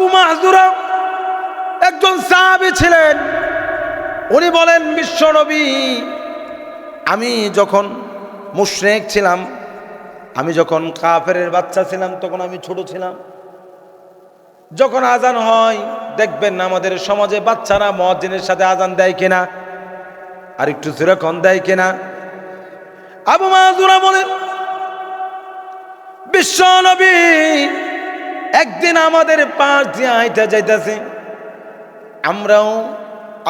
আবু মাহজুরা একজন সাহাবী ছিলেন। উনি বলেন, বিশ্বনবী, আমি যখন মুশরিক ছিলাম, আমি যখন কাফেরের বাচ্চা ছিলাম, তখন আমি ছোট ছিলাম। যখন আজান হয় দেখবেন আমাদের সমাজে বাচ্চারা মুয়াজ্জিনের সাথে আজান দেয় কিনা, আর একটু যেরকম দেয় কিনা। আবু মাহজুরা বলেন, বিশ্বনবী একদিন আমাদের পাশ দিয়ে হাঁইটা যাইতেছে, আমরাও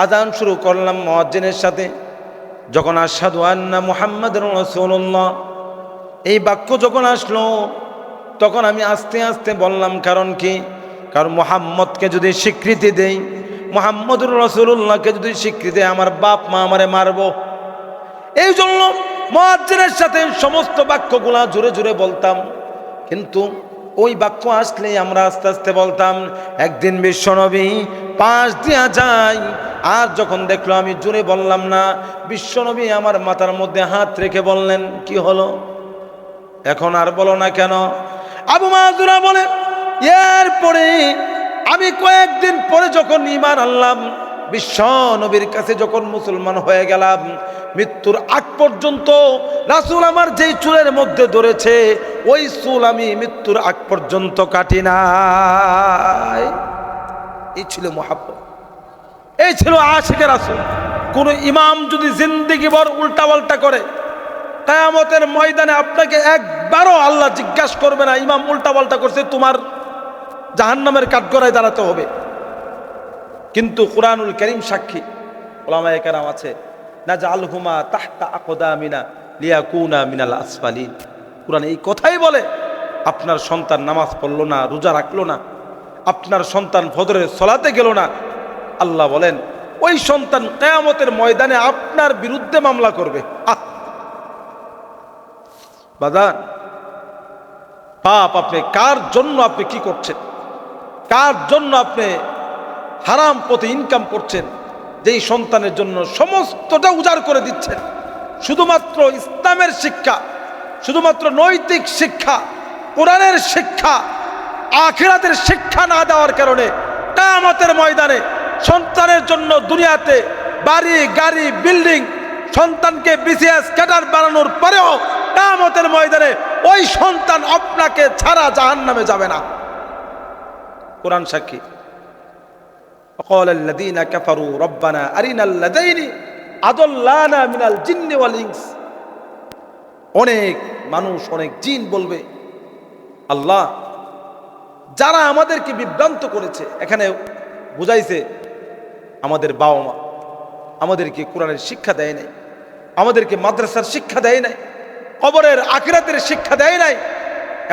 আজান শুরু করলাম মুয়াজ্জিনের সাথে। যখন আশহাদু আন্না মুহাম্মাদুর রাসূলুল্লাহ এই বাক্য যখন আসলো, তখন আমি আস্তে আস্তে বললাম, কারণ কি? কারণ মুহাম্মদকে যদি স্বীকৃতি দেই, মুহাম্মদুর রাসূলুল্লাহকে যদি স্বীকৃতি দেই, আমার বাপ মা আমারে মারবো। এই জন্য মুয়াজ্জিনের সাথে সমস্ত বাক্যগুলা জোরে জোরে বলতাম, কিন্তু ওই বাক্য আসলেই আমরা আস্তে আস্তে বলতাম। একদিন বিশ্বনবী পাশ দিয়া যায়, আর যখন দেখলো আমি জোরে বললাম না, বিশ্বনবী আমার মাথার মধ্যে হাত রেখে বললেন, কি হলো, এখন আর বলো না কেন? আবু মাহজুরা বলে, এরপরে আমি কয়েকদিন পরে যখন ঈমান আনলাম, বিশ্ব নবীর কাছে যখন মুসলমান হয়ে গেলাম, মৃত্যুর আগ পর্যন্ত রাসূল আমার যেই চুলের মধ্যে ধরেছে, ওই চুল আমি মৃত্যুর আগ পর্যন্ত কাটি নাই। এই ছিল মুহাব্বত, এই ছিল আশিকে রাসূল। কোন ইমাম যদি জিন্দেগি ভর উল্টা পাল্টা করে, কিয়ামতের ময়দানে আপনাকে একবারও আল্লাহ জিজ্ঞাসা করবে না, ইমাম উল্টা পাল্টা করছে, তোমার জাহান্নামের কাঠগড়ায় দাঁড়াতে হবে। কিন্তু কুরআনুল কারীম সাক্ষী, উলামায়ে কেরাম আছে, নাজআলহুমা তাহতা আকদামিনা লিয়াকুনা মিনাল আসফালিন। কুরআন এই কথাই বলে, আপনার সন্তান নামাজ পড়লো না, রোজা রাখলো না, আপনার সন্তান ফজরের সালাতে গেল না, আল্লাহ বলেন ওই সন্তান কিয়ামতের ময়দানে আপনার বিরুদ্ধে মামলা করবে। বাজান, পাপ আপনি কার জন্য আপনি কি করছেন? কার জন্য আপনি হারাম পথে ইনকাম করছেন? যেই সন্তানের জন্য সমস্তটা উজাড় করে দিচ্ছেন, শুধুমাত্র ইসলামের শিক্ষা, শুধুমাত্র নৈতিক শিক্ষা, কোরআনের শিক্ষা, আখিরাতের শিক্ষা না দেওয়ার কারণে কিয়ামতের ময়দানে সন্তানের জন্য দুনিয়াতে বাড়ি গাড়ি বিল্ডিং, সন্তানকে বিসিএস ক্যাডার বানানোর পরেও কিয়ামতের ময়দানে ওই সন্তান আপনাকে ছাড়া জাহান্নামে যাবে না। কোরআন সাক্ষী। وقال الذين كفروا ربنا أرنا الذين أضلانا من الجن والإنس। অনেক মানুষ, অনেক জিন বলবে, আল্লাহ যারা আমাদেরকে বিভ্রান্ত করেছে, এখানে বুঝাইছে আমাদের বাবা মা আমাদেরকে কোরআনের শিক্ষা দেয় নাই, আমাদেরকে মাদ্রাসার শিক্ষা দেয় নাই, কবরের আখিরাতের শিক্ষা দেয় নাই,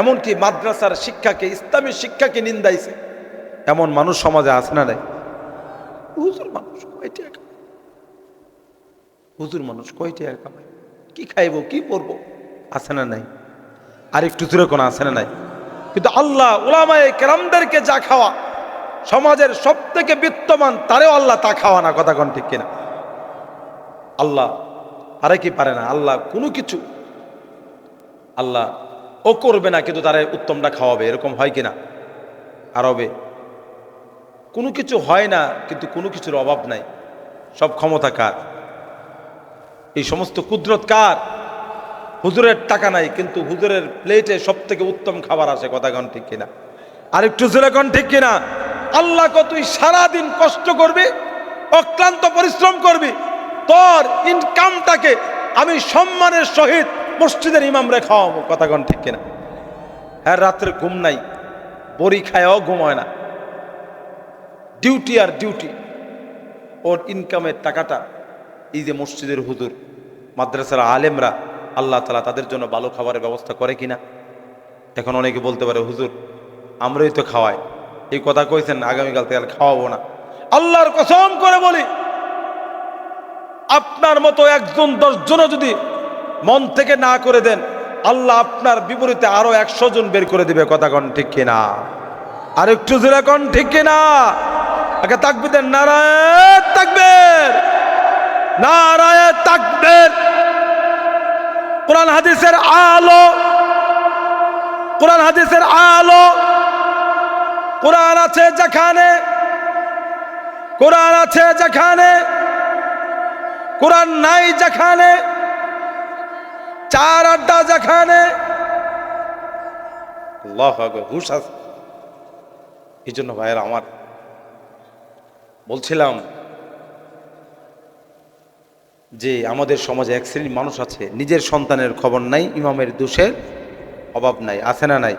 এমনকি মাদ্রাসার শিক্ষাকে, ইসলামী শিক্ষাকে নিন্দাইছে। এমন মানুষ সমাজে আছে না নাই? হুজুর মানুষ কয়টি টাকা, হুজুর মানুষ কয়টি টাকা কামায়, কি খাইবো কি পরবো, আছে না নাই? আর একটু দূরে কোনো আছে না নাই? কিন্তু আল্লাহ উলামায়ে কেরামদেরকে যা খাওয়া, সমাজের সব থেকে বিত্তমান তারেও আল্লাহ তা খাওয়া না। কথা কোন ঠিক কিনা? আল্লাহ আরে কি পারে না? আল্লাহ কোনো কিছু আল্লাহ ও করবে না, কিন্তু তারা উত্তমটা খাওয়াবে, এরকম হয় কিনা? আরবে কোনো কিছু হয় না, কিন্তু কোনো কিছুর অভাব নাই। সব ক্ষমতা কার? এই সমস্ত কুদরত কার? হুজুরের টাকা নাই, কিন্তু হুজুরের প্লেটে সব থেকে উত্তম খাবার আসে। কথা কোন ঠিক কিনা? আর একটু জোরে কোন ঠিক কিনা? আল্লাহ কত তুই সারাদিন কষ্ট করবি, অক্লান্ত পরিশ্রম করবি, তোর ইনকামটাকে আমি সম্মানের সহিত মসজিদের ইমামরে খাওয়াবো। কথা কোন ঠিক কিনা? হ্যাঁ, রাত্রে ঘুম নাই, বড়ি খায়ও ঘুম হয় না, ডিউটি আর ডিউটি। ওর ইনকামের টাকাটা এই যে মসজিদের হুজুর, মাদ্রাসার আলেমরা, আল্লাহ তাআলা তাদের জন্য ভালো খাবারের ব্যবস্থা করে কিনা? এখন অনেকে বলতে পারে, হুজুর আমরাই তো খাওয়াই, এই কথা কইছেন, আগামীকাল থেকে খাওয়াবো না। আল্লাহর কসম করে বলি, আপনার মতো একজন 10 জনও যদি মন থেকে না করে দেন, আল্লাহ আপনার বিপরীতে আরো 100 জন বের করে দিবে। কথা কোন ঠিক কিনা? আর একটু জোরে কোন ঠিক কিনা? আগে তাকবীর দেন, নারায়ে তাকবীর, নারায়ে তাকবীর। কোরআন হাদিসের আলো, কোরআন হাদিসের আলো, কোরআন আছে যেখানে, কোরআন আছে যেখানে, কোরআন নাই যেখানে, চার আড্ডা যেখানে, আল্লাহু আকবার, হুশ আছে। এই জন্য ভাইয়েরা আমার বলছিলাম যে আমাদের সমাজে এক শ্রেণীর মানুষ আছে, নিজের সন্তানের খবর নাই, ইমামের দোষের অভাব নাই, আছে না নাই?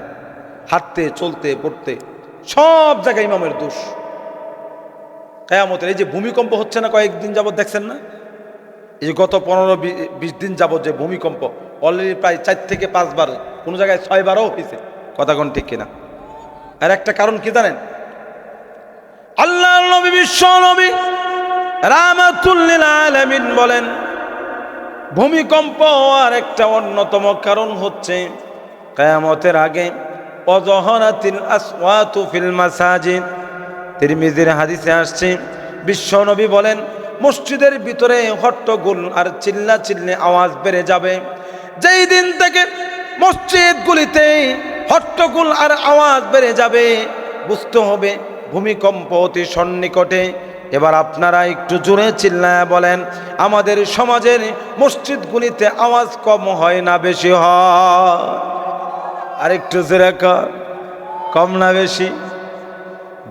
হাঁটতে চলতে পড়তে সব জায়গায় ইমামের দোষ। কিয়ামতের এই যে ভূমিকম্প হচ্ছে না কয়েকদিন যাবত, দেখছেন না? এই যে গত 15-20 দিন যাবত যে ভূমিকম্প, অলরেডি প্রায় 4 থেকে 5 বার, কোনো জায়গায় 6 বারও হয়েছে। কথা কোন ঠিক কিনা? আর একটা কারণ কি জানেন? আল্লাহর নবী, বিশ্ব নবী রাহমাতুল লিল আলামিন বলেন, ভূমিকম্প আর একটা অন্যতম কারণ হচ্ছে কিয়ামতের আগে অযহরাতিল আসওয়াতু ফিল মাসাজিদ। তিরমিজির হাদিসে আসছে, বিশ্ব নবী বলেন, মসজিদের ভিতরে হট্টগোল আর চিল্লাচিল্লি আওয়াজ বেড়ে যাবে। যেই দিন থেকে মসজিদগুলিতে হট্টগোল আর আওয়াজ বেড়ে যাবে, বুঝতে হবে ভূমিকম্প অতি সন্নিকটে। এবার আপনারা একটু জোরে চিল্লায় বলেন, আমাদের সমাজের মসজিদগুলিতে আওয়াজ কম হয় না বেশি হয়? আর একটু জোরে কম না বেশি?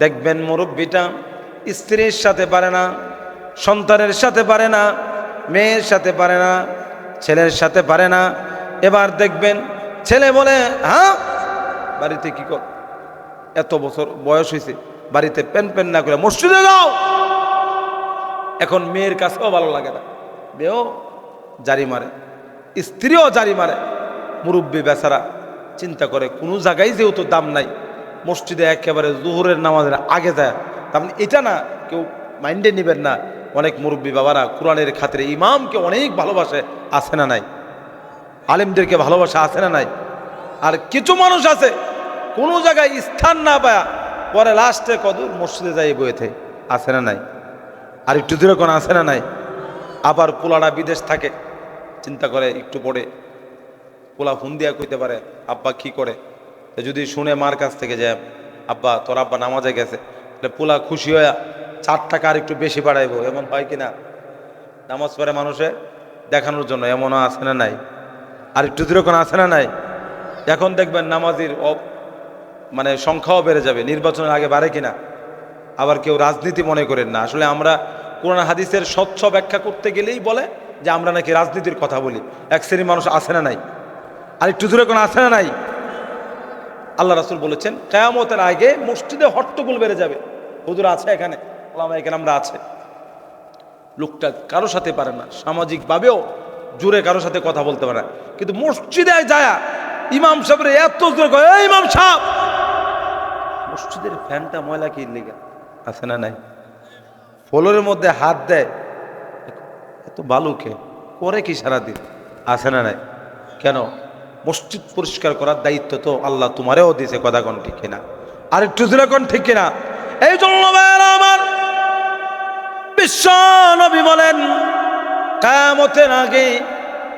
দেখবেন মুরব্বিটা স্ত্রীর সাথে পারে না, সন্তানের সাথে পারে না, মেয়ের সাথে পারে না, ছেলের সাথে পারে না। এবার দেখবেন ছেলে বলে, হ্যাঁ বাড়িতে কি কর, এত বছর বয়স হয়েছে, বাড়িতে প্যান না করে মসজিদে যাও। এখন মেয়ের কাছেও ভালো লাগে না, মেয়েও জারি মারে, স্ত্রীও জারি মারে। মুরব্বী বেচারা চিন্তা করে, কোনো জায়গায় যেহেতু দাম নাই, মসজিদে একেবারে জোহরের নামাজের আগে যায়। তার মানে এটা না, কেউ মাইন্ডে নেবেন না, অনেক মুরব্বী বাবারা কোরআনের খাতিরে ইমামকে অনেক ভালোবাসে, আছে না নাই? আলেমদেরকে ভালোবাসা আছে না নাই? আর কিছু মানুষ আছে কোনো জায়গায় স্থান না পায়া পরে লাস্টে কদূর মসজিদে যাই বইতে, আছে না নাই? আর একটু দূরে কোন আছে না নাই? আবার পোলাটা বিদেশ থাকে, চিন্তা করে একটু পরে পোলা ফোন দিয়া কইতে পারে, আব্বা কি করে? যদি শুনে মার কাছ থেকে যায়, আব্বা তোর আব্বা নামাজে গেছে, তাহলে পোলা খুশি হয়ে 4 টাকা আর একটু বেশি বাড়াইবো। এমন হয় কিনা? নামাজ পড়ে মানুষে দেখানোর জন্য, এমনও আছে না নাই? আর একটু দূরে কোন আছে না নাই? এখন দেখবেন নামাজির মানে সংখ্যাও বেড়ে যাবে, নির্বাচনের আগে বাড়ে কিনা। আবার কেউ রাজনীতি মনে করেন না, আসলে আমরা কোরআন হাদিসের স্বচ্ছ ব্যাখ্যা করতে গেলেই বলে যে আমরা নাকি রাজনীতির কথা বলি। এক শ্রেণীর মানুষ আছে না নাই? আর একটু দূরে কোন আছে না নাই? আল্লাহ রাসূল বলেছেন, কিয়ামতের আগে মসজিদে হট্টগোল বেড়ে যাবে। হুজুর আছে এখানে, ওলামা এখানে আমরা আছে, লোকটা কারোর সাথে পারে না, সামাজিকভাবেও জোরে কারোর সাথে কথা বলতে পারে না, কিন্তু মসজিদে যায় ইমাম সাহেবের এত জোরে কয়, এই ইমাম সাহেব, মসজিদের ফ্যানটা ময়লা কি লেগে আছে না নাই? ফ্লোরের মধ্যে হাত দেয়, এত বালুকে করে কি সারাদিন, আছে না নাই? কেন? মসজিদ পরিষ্কার করার দায়িত্ব তো আল্লাহ তোমারেও দিয়েছে। কথা কোন ঠিক কিনা? আর একটু জোরে কোন ঠিক কিনা? এই জন্য আমার বিশ্ব নবী বলেন, কিয়ামতের আগে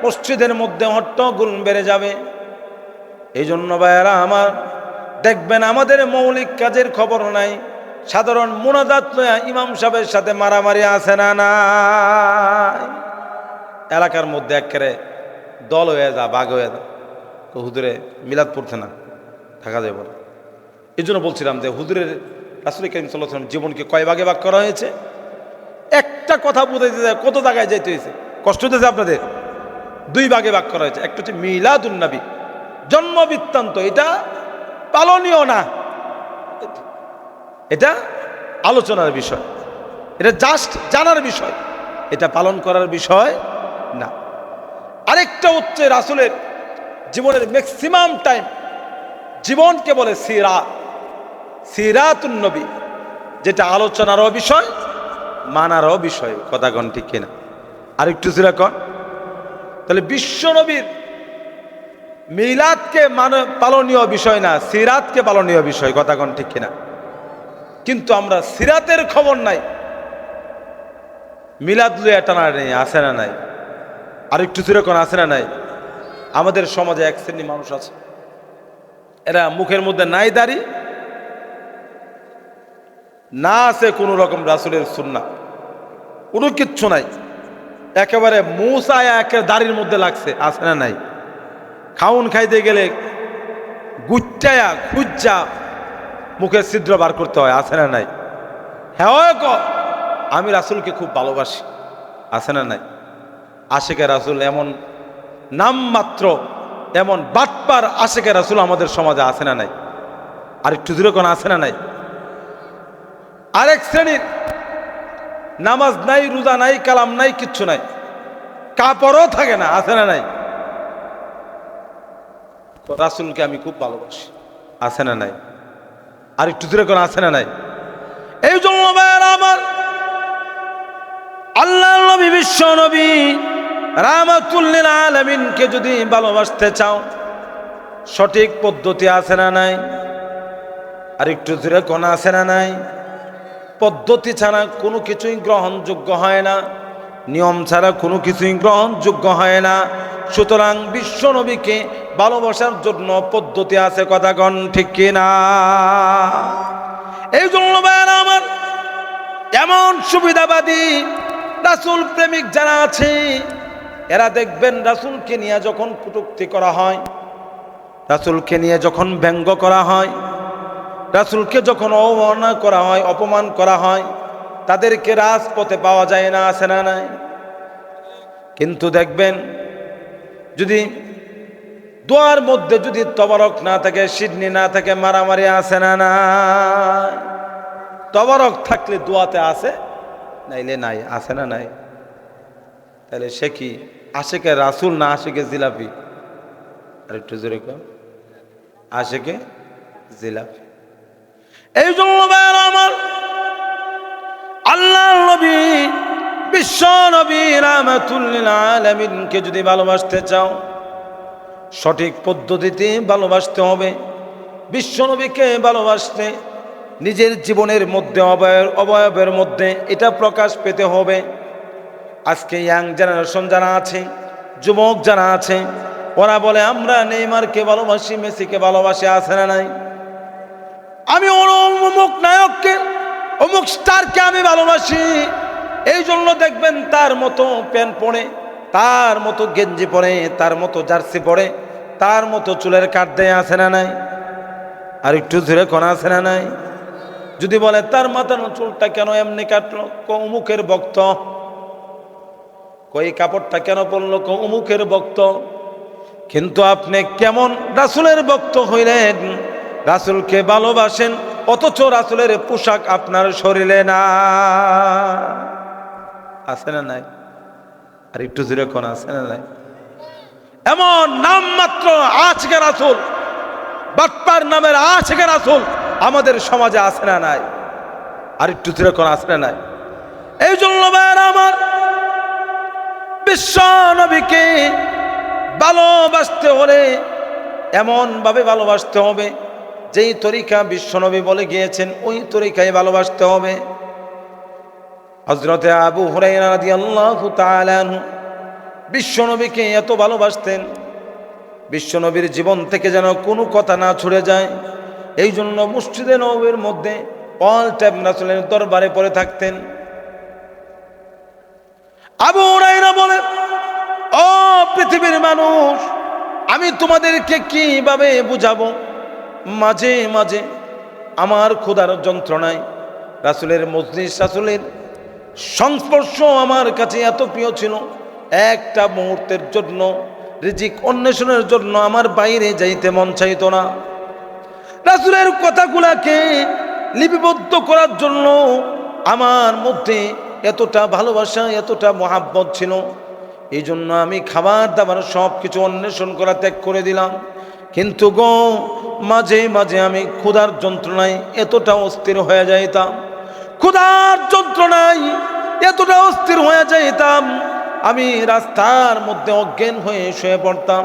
মসজিদের মধ্যে হট্টগোল বেড়ে যাবে। এই জন্য ভাইয়েরা আমার, দেখবেন আমাদের মৌলিক কাজের খবর নাই, সাধারণ মুনাজাত ইমাম সাহেবের সাথে মারামারি আছে না নাই? এলাকার মধ্যে একেবারে দল হয়ে যা, বাঘ হয়ে যা, তো হুজুরে মিলাদ পড়ছে না, থাকা যাবে না। এই জন্য বলছিলাম যে হুজুরের রাসূল করিম সাল্লাল্লাহু আলাইহি ওয়াসাল্লাম জীবনকে কয় ভাগে ভাগ করা হয়েছে? একটা কথা বুঝাইতে যায় কত জায়গায় যেতে হয়েছে, কষ্ট হতেছে আপনাদের। 2 ভাগে ভাগ করা হয়েছে। একটা হচ্ছে মিলাদুন নবী, জন্ম বৃত্তান্ত, এটা পালনীয় না, এটা আলোচনার বিষয়, এটা জাস্ট জানার বিষয়, এটা পালন করার বিষয় না। আরেকটা হচ্ছে রাসূলের জীবনের ম্যাক্সিমাম টাইম জীবনকে বলে সিরাতুন নবী, যেটা আলোচনারও বিষয়, মানারও বিষয়। কথা কোন ঠিক কিনা? আর একটু যেরকম, তাহলে বিশ্ব নবীর মিলাদকে পালনীয় বিষয় না, সিরাতকে পালনীয় বিষয়। কথা কোন ঠিক কিনা? কিন্তু আমরা সিরাতের খবর নাই, মিলাদ লইয়া টানা নেই, আছে না নাই? আর একটু যেরকম আছে না নাই? আমাদের সমাজে এক শ্রেণী মানুষ আছে, এরা মুখের মধ্যে নাই দাড়ি, না আছে কোনো রকম রাসূলের সুন্নাহ, কোনো কিচ্ছু নাই। একেবারে মূসা একের দাড়ির মধ্যে লাগছে, আছে না নাই? খাউন খাইতে গেলে গুচ্চায়া খুজ্জা মুখের ছিদ্র বার করতে হয়, আছে না নাই? হ্যাঁ আমি রাসূলকে খুব ভালোবাসি, আছে না নাই? আশিকে রাসূল এমন নামমাত্র, এমন বাটপার আশিকে রাসূল আমাদের সমাজে আছে না নাই? আর একটু দূরে কোন আছে না নাই? আরেক শ্রেণীর নামাজ নাই, রোজা নাই, কালাম নাই, কিচ্ছু নাই, কাপড়ও থাকে না, আছে না নাই? রাসূলকে আমি খুব ভালোবাসি, আছে না নাই? আর একটু দূরে কোন আছে না নাই? এই জন্য আমার আল্লাহর নবী, বিশ্ব নবী রাহমাতুল লিল আলামিনকে যদি ভালোবাসতে চাও, সঠিক পদ্ধতি আছে না নাই? আর একটু দূরে কোন আছে না নাই? পদ্ধতি ছাড়া কোনো কিছুই গ্রহণযোগ্য হয় না, নিয়ম ছাড়া কোনো কিছুই গ্রহণযোগ্য হয় না। সুতরাং বিশ্ব নবীকে ভালোবাসার জন্য পদ্ধতি আছে, কথা কন ঠিক কিনা? এই জন্য আমার এমন সুবিধাবাদী রাসূল প্রেমিক যারা আছে, এরা দেখবেন রাসূলকে নিয়ে যখন কটূক্তি করা হয়, রাসূলকে নিয়ে যখন ব্যঙ্গ করা হয়, রাসূলকে যখন অবমাননা করা হয়, অপমান করা হয়, তাদেরকে রাজপথে পাওয়া যায় না, আছে না নাই? কিন্তু দেখবেন যদি দোয়ার মধ্যে যদি তবারক না থাকে, সিডনি না থাকে, মারামারি আছে না নাই? তবারক থাকলে দোয়াতে আছে, নাইলে নাই, আছে না নাই? তাহলে সে কি আশিকে রাসূল না আশিকে জিলাপি? আর একটু জোরে কর, আশিকে জিলাপি। এই জন্য আমার আল্লাহর নবী, বিশ্ব নবী রাহমাতুল লিল আলামিনকে যদি ভালোবাসতে চাও, সঠিক পদ্ধতিতে ভালোবাসতে হবে। বিশ্ব নবীকে ভালোবাসতে নিজের জীবনের মধ্যে, অবয়বের মধ্যে এটা প্রকাশ পেতে হবে। আজকে ইয়াং জেনারেশন যারা আছে, যুবক যারা আছে, ওরা বলে আমরা নেইমারকে ভালোবাসি, মেসিকে ভালোবাসি, আছে না নাই? আমি অমুক নায়ককে, অমুক স্টারকে আমি ভালোবাসি, এই জন্য দেখবেন তার মতো প্যান্ট পরে, তার মতো গেঞ্জি পরে, তার মতো জার্সি পরে, তার মতো চুলের কাট দেয়, আছে না নাই? আর একটু ধরে কোনা আছে না নাই? যদি বলে তার মাথানো চুলটা কেন এমনি কাটলো, অমুকের ভক্ত। কই কাপড়টা কেন পরলো, অমুকের ভক্ত। কিন্তু আপনি কেমন রাসূলের ভক্ত হইলেন, রাসূলকে ভালোবাসেন, অথচ রাসূলের পোশাক আপনার শরীরে না, আছে না নাই? আর একটু জোরে কোন আছে না নাই? এমন নাম মাত্র আশিকে রাসূল, বাটপার নামের আশিকে রাসূল আমাদের সমাজে আছে না নাই? আর একটু জোরে কোন আছে না নাই? এই জন্য আমার বিশ্ব নবীকে ভালোবাসতে হলে এমন ভাবে ভালোবাসতে হবে, যেই তরিকা বিশ্বনবী বলে গিয়েছেন ওই তরিকায় ভালোবাসতে হবে। হযরতে আবু হুরায়রা রাদিয়াল্লাহু তাআলা আনহু বিশ্বনবীকে এত ভালোবাসতেন, বিশ্বনবীর জীবন থেকে যেন কোনো কথা না ছুড়ে যায়, এই জন্য মসজিদে নববীর মধ্যে অল টাইম রাসূলের দরবারে পড়ে থাকতেন। আবু হুরায়রা বলেন, ও পৃথিবীর মানুষ, আমি তোমাদেরকে কিভাবে বুঝাবো? মাঝে মাঝে আমার ক্ষুধার যন্ত্রণায় রাসূলের মজলিস, রাসূলের সংস্পর্শ আমার কাছে এত প্রিয় ছিল, একটা মুহূর্তের জন্য রিজিক অন্বেষণের জন্য আমার বাইরে যাইতে মন চাইতো না। রাসূলের কথাগুলাকে লিপিবদ্ধ করার জন্য আমার মধ্যে এতটা ভালোবাসা, এতটা মহাব্বত ছিল, এই জন্য আমি খাবার দাবার সব কিছু অন্বেষণ করা ত্যাগ করে দিলাম। কিন্তু গো মাঝে মাঝে আমি ক্ষুধার যন্ত্রণায় এতটা অস্থির হয়ে যাইতাম, ক্ষুধার যন্ত্রণায় এতটা অস্থির হয়ে যাইতাম, আমি রাস্তার মধ্যে অজ্ঞান হয়ে শুয়ে পড়তাম।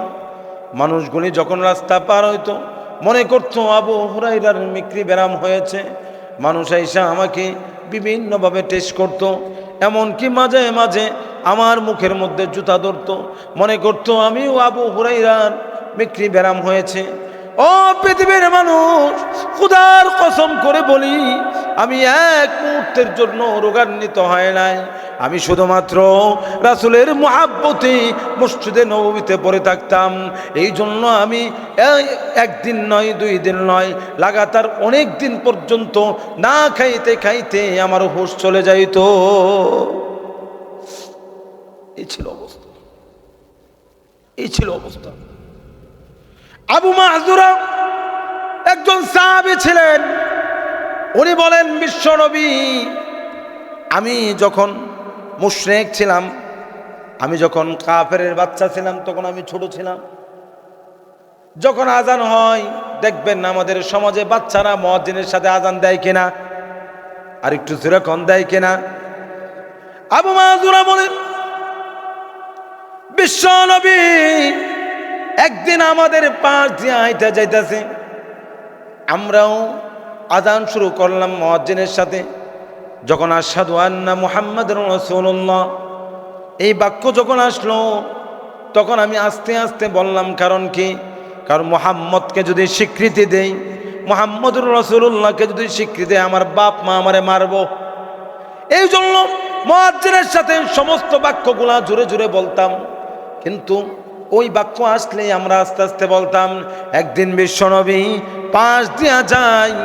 মানুষগুলি যখন রাস্তা পার হইতো মনে করতো আবু হুরায়রার মিক্রি ব্যারাম হয়েছে। মানুষ আইসা আমাকে বিভিন্নভাবে টেস্ট করতো, এমনকি মাঝে মাঝে আমার মুখের মধ্যে জুতা ধরতো, মনে করতো আমিও আবু হুরায়রার মিক্রি ব্যারাম হয়েছে। ও পৃথিবীর মানুষ, খোদার কসম করে বলি, আমি এক মুহূর্তের জন্য রোগান্বিত হয় নাই। আমি শুধুমাত্র রাসূলের মুহাব্বতে মসজিদে নববীতে পড়ে থাকতাম। এই জন্য আমি একদিন নয়, 2 দিন নয়, লাগাতার অনেক দিন পর্যন্ত না খাইতে খাইতে আমার হুঁশ চলে যাইত। এই ছিল অবস্থা, এই ছিল অবস্থা। আবু মাহজুরা একজন সাহাবী ছিলেন। উনি বলেন, বিশ্বনবী, আমি যখন মুশরিক ছিলাম, আমি যখন কাফেরের বাচ্চা ছিলাম, তখন আমি ছোট ছিলাম। যখন আজান হয়, দেখবেন আমাদের সমাজে বাচ্চারা মুয়াজ্জিনের সাথে আজান দেয় কিনা, আর একটু যেরকম দেয় কিনা। আবু মাহজুরা বলেন, বিশ্বনবী একদিন আমাদের পাশ দিয়ে হাইটা যাইতেছে, আমরাও আজান শুরু করলাম মুয়াজ্জিনের সাথে। যখন আশহাদু আন্না মুহাম্মাদুর রাসূলুল্লাহ এই বাক্য যখন আসলো, তখন আমি আস্তে আস্তে বললাম, কারণ কি? কারণ মুহাম্মদকে যদি স্বীকৃতি দেই, মুহাম্মদুর রাসূলুল্লাহকে যদি স্বীকৃতি দেই, আমার বাপ মা আমারে মারবো। এই জন্য মুয়াজ্জিনের সাথে সমস্ত বাক্যগুলা জোরে জোরে বলতাম, কিন্তু ওই বাক্য আসলেই আমরা আস্তে আস্তে বলতাম। একদিন বিশ্বনবী পাশ দিয়া যায়,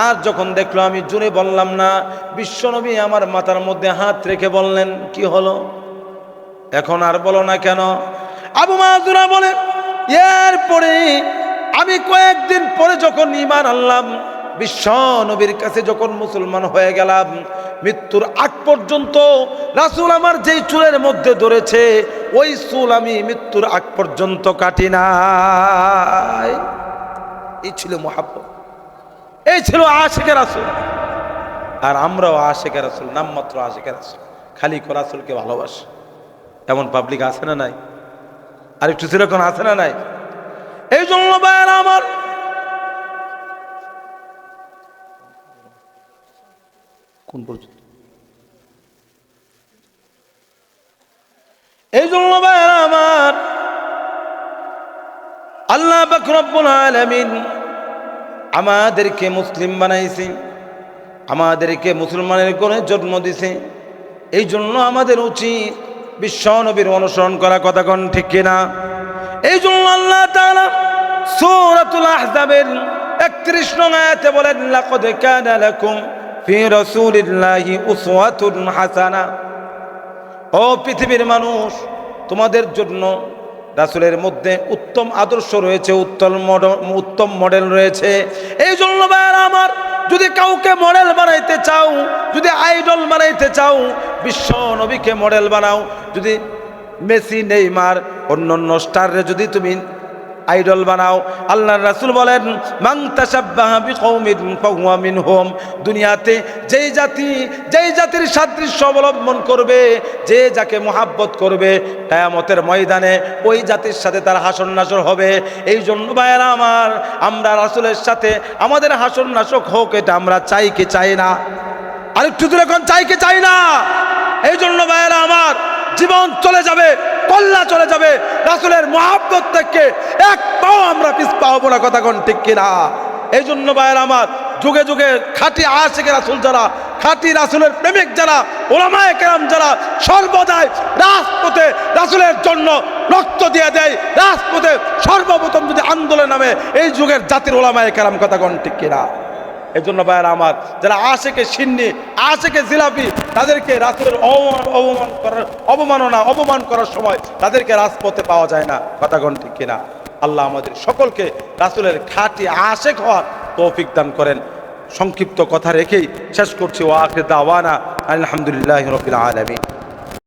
আর যখন দেখলো আমি জোরে বললাম না, বিশ্বনবী আমার মাথার মধ্যে হাত রেখে বললেন, কি হলো, এখন আর বলো না কেন? আবু মাহজুরা বলে, এরপরে আমি কয়েকদিন পরে যখন ঈমান আনলাম, বিশ্বনবীর কাছে যখন মুসলমান হয়ে গেলাম, মৃত্যুর আগ পর্যন্ত রাসূল আমার যেই চুলের মধ্যে ধরেছে, ওই চুল আমি মৃত্যুর আগ পর্যন্ত কাটি নাই। এই ছিল মুহাব্বত, এই ছিল আশিকে রাসূল। আর আমরাও আশিকে রাসূল, নামমাত্র আশিকে রাসূল, খালি রাসূলকে ভালোবাসি। এমন পাবলিক আছে না নাই? আর একটু সেরকম আছে না নাই? এই জন্য ভাইয়েরা আমার, কোন পর্যন্ত, এই জন্য ভাইয়েরা আমার, আল্লাহ পাক রব্বুল আলামিন আমাদেরকে মুসলিম বানাইছে, আমাদেরকে মুসলমানের কোণে জন্ম দিছে। এই জন্য আমাদের উচিত বিশ্ব নবীর অনুসরণ করা, কথা কোন ঠিক কিনা? এই জন্য আল্লাহ তাআলা সূরাতুল আহজাবের 31 নং আয়াতে বলেন, লাকাদ কানা লাকুম ফি রাসূলিল্লাহি উসওয়াতুন হাসানা। ও পৃথিবীর মানুষ, তোমাদের জন্য রাসূলের মধ্যে উত্তম আদর্শ রয়েছে, উত্তম মডেল রয়েছে। এই জন্য ভাইয়েরা আমার, যদি কাউকে মডেল বানাইতে চাও, যদি আইডল বানাইতে চাও, বিশ্ব নবীকে মডেল বানাও। যদি মেসি, নেইমার, অন্যান্য স্টাররে যদি তুমি আইডল বানাও, আল্লাহর রাসূল বলেন, মান তাশাব্বাহা বিকওমিন ফাহুয়া মিনহুম। দুনিয়াতে যেই জাতির সাদৃশ্য অবলম্বন করবে, যে যাকে মুহাব্বত করবে, কিয়ামতের ময়দানে ওই জাতির সাথে তার হাসর নাসর হবে। এই জন্য ভাইয়েরা আমার, আমরা রাসূলের সাথে আমাদের হাসর নাসর হোক, এটা আমরা চাই কি চাই না? আরেকটু দূরে কোন চাই কি চাই না? এই জন্য ভাইয়েরা আমার, জীবন চলে যাবে, কল্লা চলে যাবে, রাসূলের মুহাব্বত থেকে এক পাও আমরা পিছ পাবো না, কথা কোন ঠিক কিনা? এই জন্য ভাইয়েরা আমার, যুগে যুগে খাঁটি আশিকে রাসূল যারা, খাঁটি রাসূলের প্রেমিক যারা, উলামায়ে কেরাম যারা সর্বদাই রাজপথে রাসূলের জন্য রক্ত দিয়ে দেয়, রাজপথে সর্বপ্রথম যদি আন্দোলন নামে এই যুগের জাতির উলামায়ে কেরাম, কথা কোন ঠিক কিনা? এই জন্য ভাইয়েরা আমার, যারা আশিকে সিন্নি, আশিকে জিলাপি, তাদেরকে রাসূলের অপমান করার সময় তাদেরকে রাজপথে পাওয়া যায় না, কথা কোন ঠিক কিনা? আল্লাহ আমাদের সকলকে রাসূলের খাঁটি আশিক হওয়ার তৌফিক দান করেন। সংক্ষিপ্ত কথা রেখেই শেষ করছি। ওয়া আখির দাওয়ানা আলহামদুলিল্লাহি রাব্বিল আলামিন।